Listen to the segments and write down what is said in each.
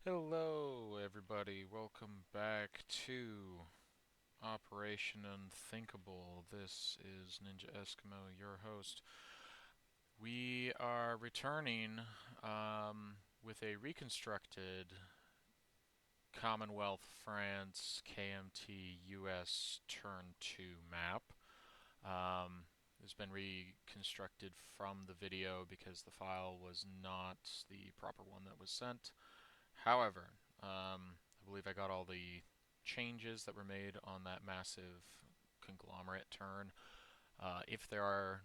Hello, everybody. Welcome back to Operation Unthinkable. This is Ninja Eskimo, your host. We are returning with a reconstructed Commonwealth France KMT US Turn 2 map. It's been reconstructed from the video because the file was not the proper one that was sent. However, I believe I got all the changes that were made on that massive conglomerate turn. If there are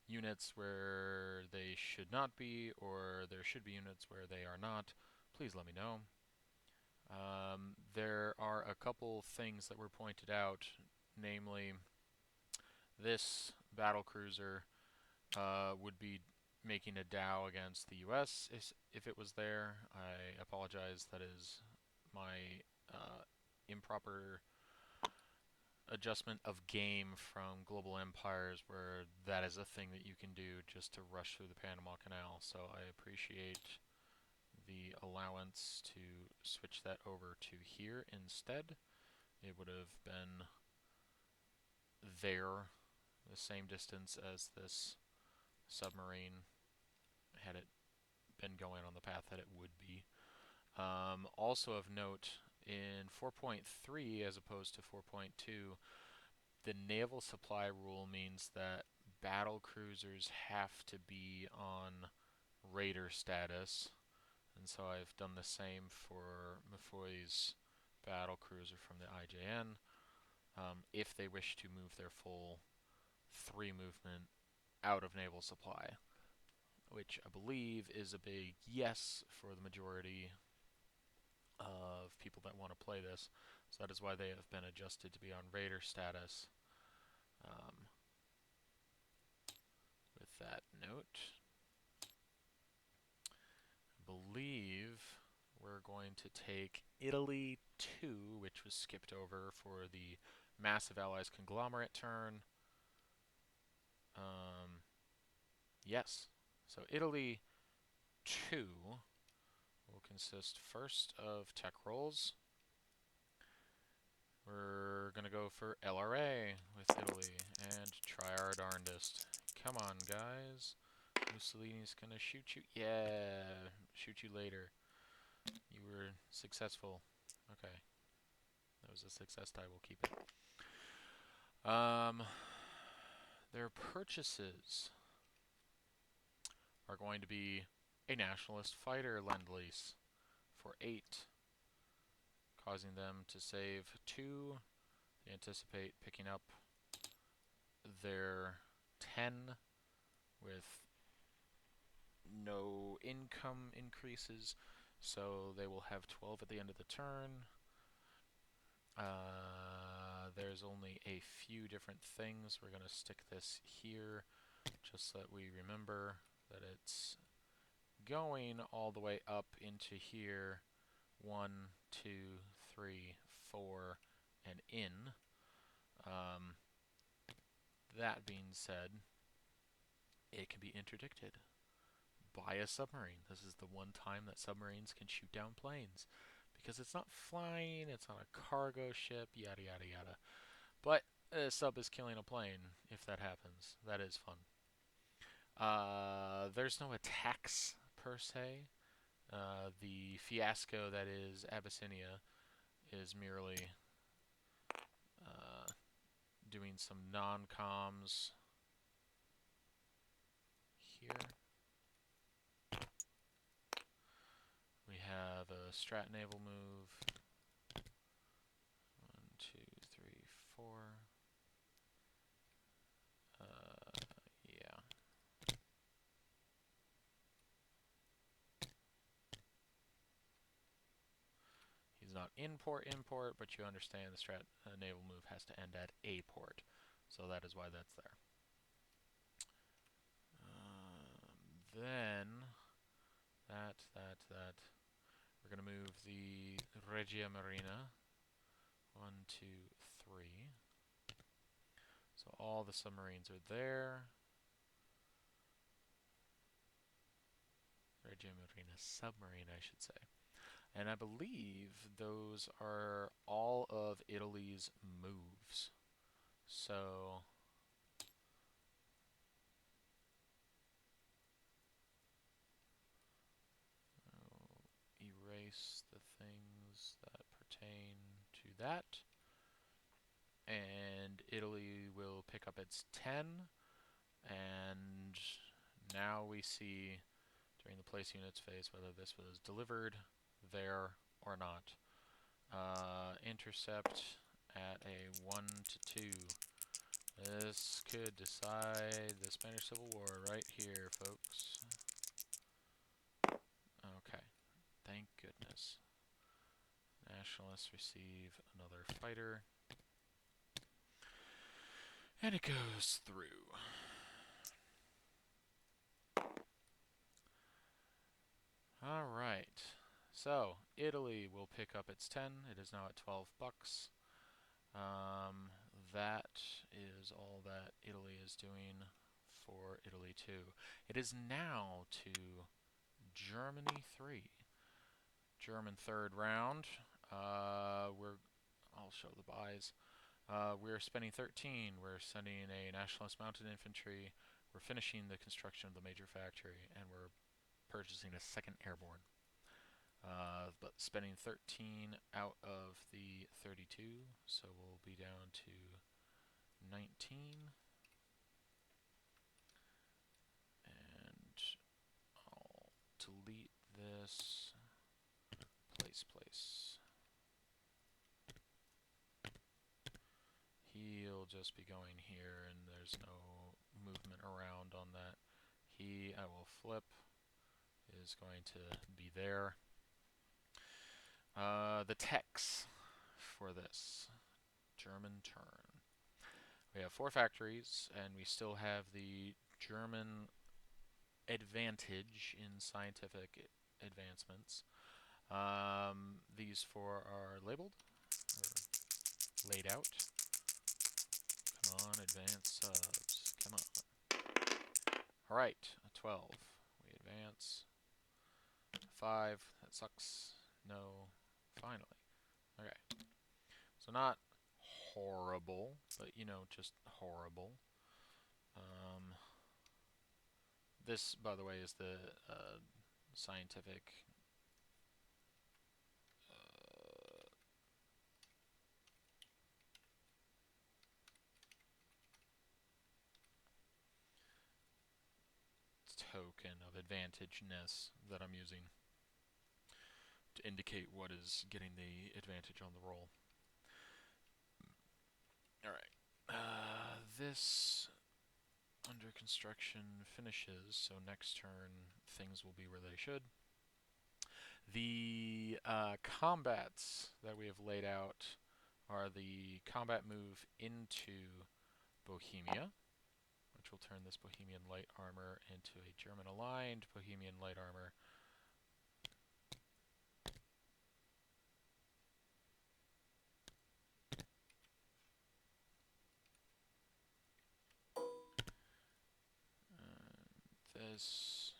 units where they should not be, or there should be units where they are not, please let me know. There are a couple things that were pointed out, namely, this battle cruiser would be making a Dow against the U.S. if it was there. I apologize. That is my improper adjustment of game from global empires, where that is a thing that you can do just to rush through the Panama Canal. So I appreciate the allowance to switch that over to here instead. It would have been there, the same distance as this submarine, had it been going on the path that it would be. Also of note, in 4.3 as opposed to 4.2, the naval supply rule means that battle cruisers have to be on raider status, and so I've done the same for Mafoy's battle cruiser from the IJN, if they wish to move their full 3 movement out of naval supply, which I believe is a big yes for the majority of people that want to play this. So that is why they have been adjusted to be on raider status. Um, with that note, I believe we're going to take Italy 2, which was skipped over for the massive allies conglomerate turn. Yes. So Italy 2 will consist first of tech rolls. We're going to go for LRA with Italy and try our darndest. Come on, guys. Mussolini's going to shoot you. Yeah, shoot you later. You were successful. Okay. That was a success die. We'll keep it. Their purchases are going to be a nationalist fighter lend-lease for 8, causing them to save 2. They anticipate picking up their 10 with no income increases, so they will have 12 at the end of the turn. There's only a few different things. We're going to stick this here just so that we remember that it's going all the way up into here. 1, 2, 3, 4, and in. That being said, it can be interdicted by a submarine. This is the one time that submarines can shoot down planes, because it's not flying, it's on a cargo ship, yada yada yada. But a sub is killing a plane if that happens. That is fun. There's no attacks per se. The fiasco that is Abyssinia is merely doing some non-coms here. We have a strat naval move. 1, 2, 3, 4. Yeah. He's not in port, but you understand the strat naval move has to end at a port. So that is why that's there. Then, that. We're going to move the Regia Marina. 1, 2, 3. So all the submarines are there. Regia Marina submarine, I should say. And I believe those are all of Italy's moves. So I'll erase the things that pertain to that. And Italy will pick up its 10. And now we see during the place units phase whether this was delivered there or not. Intercept at a 1 to 2. This could decide the Spanish Civil War right here, folks. Okay, thank goodness. Nationalists receive another fighter. And it goes through. Alright, so Italy will pick up its 10. It is now at 12 bucks. That is all that Italy is doing for Italy 2. It is now to Germany 3. German third round. I'll show the buys. We're spending 13. We're sending a Nationalist Mounted Infantry. We're finishing the construction of the major factory, and we're purchasing a second airborne. But spending 13 out of the 32, so we'll be down to 19. And I'll delete this. Place. He'll just be going here, and there's no movement around on that. I will flip, is going to be there. The text for this German turn. We have 4 factories, and we still have the German advantage in scientific advancements. These 4 are labeled, or laid out. Come on, advance subs. Come on. Alright, a 12. We advance. 5. That sucks. No. Finally. Okay. So not horrible, but, you know, just horrible. This, by the way, is the scientific token of advantageness that I'm using to indicate what is getting the advantage on the roll. Alright. This under construction finishes, so next turn things will be where they should. The combats that we have laid out are the combat move into Bohemia, which will turn this Bohemian light armor into a German aligned Bohemian light armor. This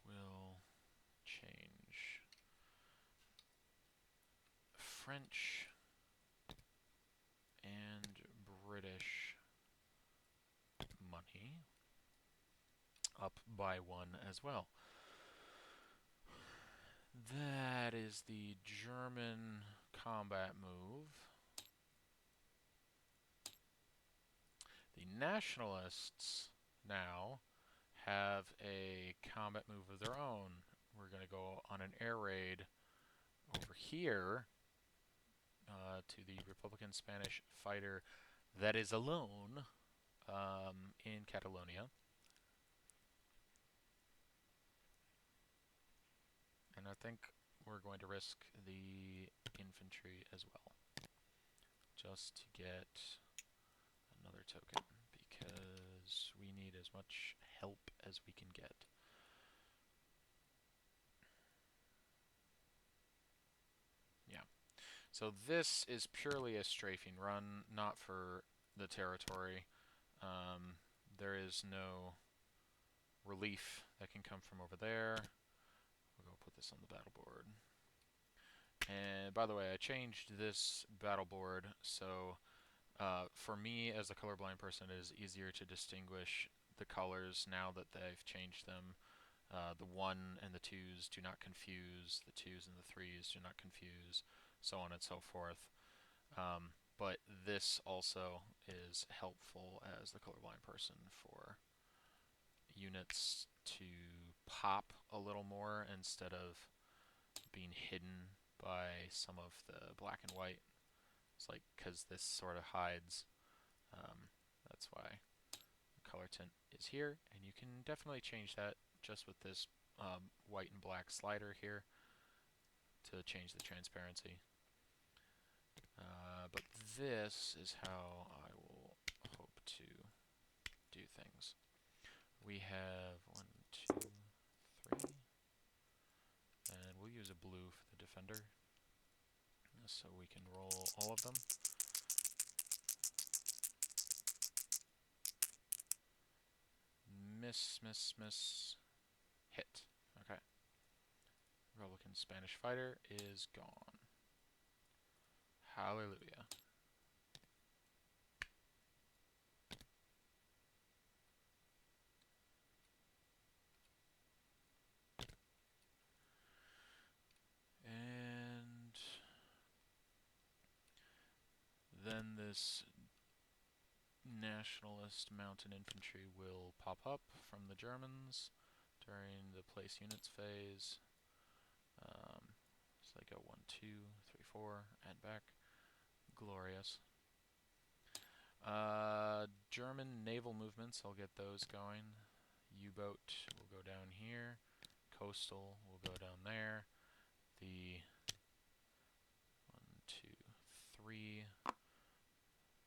will change French and British money up by 1 as well. That is the German combat move. The nationalists now have a combat move of their own. We're going to go on an air raid over here to the Republican Spanish fighter that is alone in Catalonia. And I think we're going to risk the infantry as well, just to get another token, because we need as much help as we can get. Yeah. So this is purely a strafing run, not for the territory. There is no relief that can come from over there. We'll go put this on the battle board. And by the way, I changed this battle board so for me as a colorblind person it is easier to distinguish the colors now that they've changed them. The 1 and the 2s do not confuse, the 2s and the 3s do not confuse, so on and so forth. But this also is helpful as the colorblind person for units to pop a little more instead of being hidden by some of the black and white. It's like, because this sort of hides. That's why the color tint is here, and you can definitely change that just with this white and black slider here to change the transparency. But this is how I will hope to do things. We have 1, 2, 3, and we'll use a blue for the defender, so we can roll all of them. Miss, miss, miss, hit. Okay. Republican Spanish fighter is gone. Hallelujah. And then this nationalist mountain infantry will pop up from the Germans during the place units phase. So they go 1, 2, 3, 4, and back. Glorious. German naval movements, I'll get those going. U-boat will go down here. Coastal will go down there. The 1, 2, 3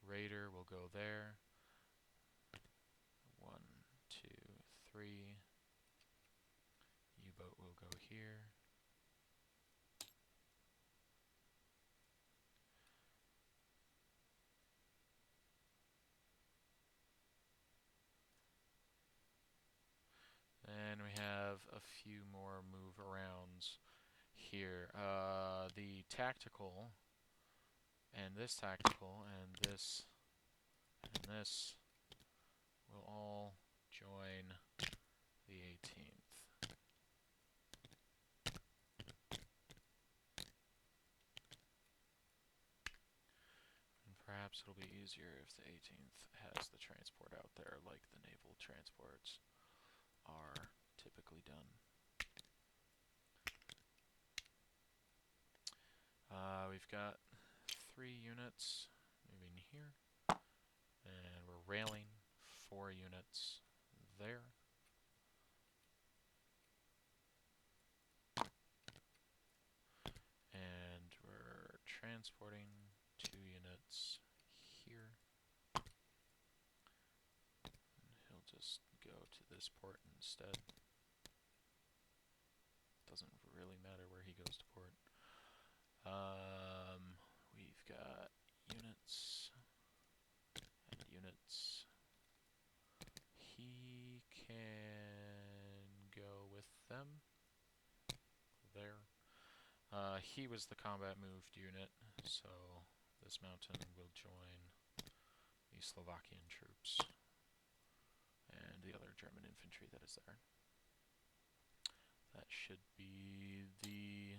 Raider will go there. 1, 2, 3. U-boat will go here. And we have a few more move arounds here. The tactical, and this tactical, and this will all join the 18th. And perhaps it'll be easier if the 18th has the transport out there like the naval transports are typically done. We've got 3 units moving here, and we're railing 4 units there. And we're transporting 2 units here. And he'll just go to this port instead. Doesn't really matter where he goes to port. We've got units and units. He can go with them there. He was the combat moved unit, so this mountain will join the Slovakian troops and the other German infantry that is there. That should be the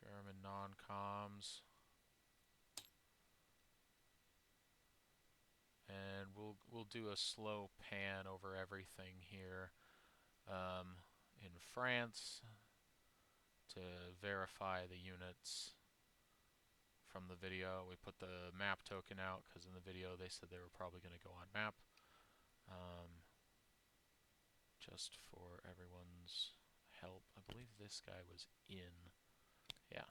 German non-coms. And we'll do a slow pan over everything here. In France, to verify the units from the video, we put the map token out because in the video they said they were probably going to go on map. Just for everyone's help, I believe this guy was in, yeah,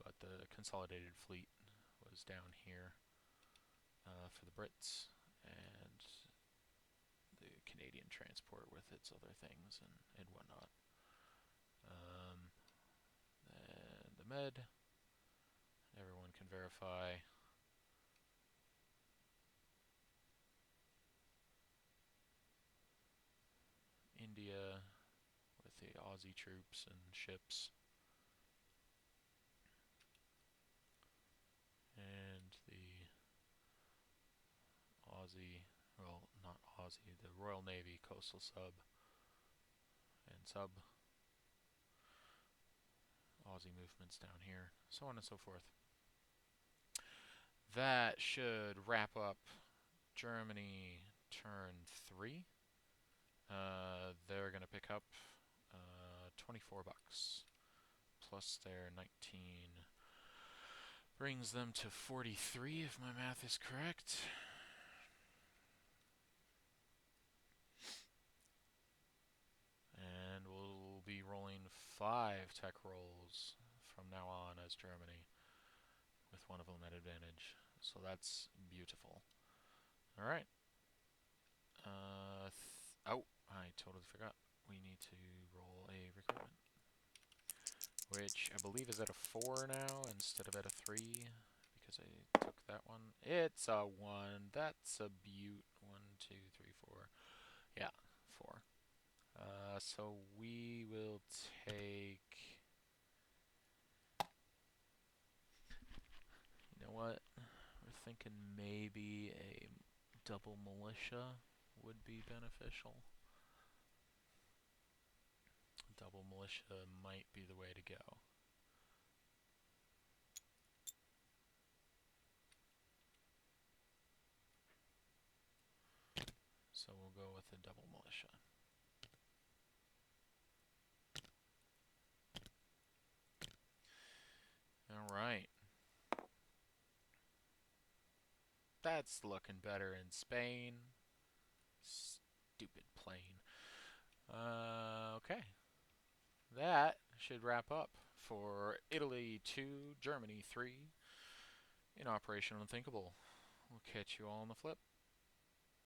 but the consolidated fleet was down here for the Brits, and the Canadian transport with its other things and whatnot. Then the med, everyone can verify. Aussie troops and ships. And the Aussie, well, not Aussie, the Royal Navy coastal sub and sub Aussie movements down here, so on and so forth. That should wrap up Germany turn 3. They're going to pick up 24 bucks plus their 19 brings them to 43 if my math is correct. And we'll be rolling 5 tech rolls from now on as Germany, with one of them at advantage. So that's beautiful. Alright. Oh, I totally forgot. We need to roll a recruitment, which I believe is at a 4 now instead of at a 3, because I took that one. It's a 1. That's a beaut. 1, 2, 3, 4. Yeah, 4. So we will take... You know what? We're thinking maybe a double militia would be beneficial. Double militia might be the way to go. So we'll go with a double militia. Alright. That's looking better in Spain. Stupid plane. Okay. That should wrap up for Italy 2, Germany 3 in Operation Unthinkable. We'll catch you all on the flip.